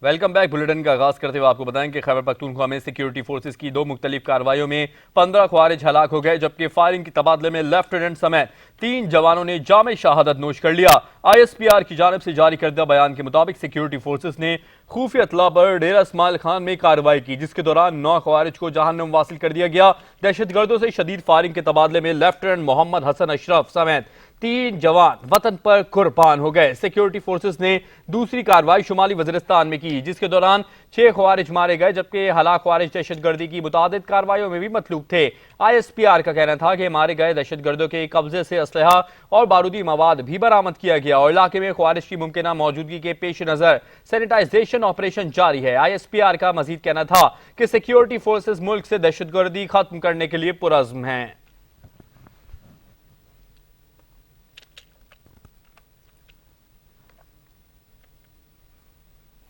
Welcome back. Bulletin का आगाज करते हुए आपको बताएं कि खैबर पख्तूनख्वा में सिक्योरिटी फोर्सेस की 2 मुख्तलिफ कार्रवाइयों में 15 ख्वारिज हलाक हो गए, जबकि फायरिंग के तबादले में लेफ्टिनेंट समेत 3 जवानों ने जामे शहादत नोश कर लिया। ISPR की जानिब से जारी करदा बयान के मुताबिक सिक्योरिटी फोर्सेस ने खुफिया इत्तला पर डेरा इस्माइल खान में कार्रवाई की, जिसके दौरान 9 ख्वारिज को जहन्नुम वासिल कर दिया गया। दहशतगर्दों से शदीद फायरिंग के तबादले में लेफ्टिनेंट मोहम्मद हसन अशरफ समेत 3 जवान वतन पर कुर्बान हो गए। सिक्योरिटी फोर्सेस ने दूसरी कार्रवाई शुमाली वजीरिस्तान में की, जिसके दौरान 6 ख्वारिज मारे गए, जबकि हलाक ख्वारिज दहशतगर्दी की मुतादिद कार्रवाइयों में भी मतलूब थे। ISPR का कहना था कि मारे गए दहशतगर्दों के कब्जे से असलहा और बारूदी मवाद भी बरामद किया गया और इलाके में ख्वारिज की मुमकिना मौजूदगी के पेश नजर सैनिटाइजेशन ऑपरेशन जारी है। ISPR का मजीद कहना था कि सिक्योरिटी फोर्सेस मुल्क से दहशतगर्दी खत्म करने के लिए पुरअज़्म हैं।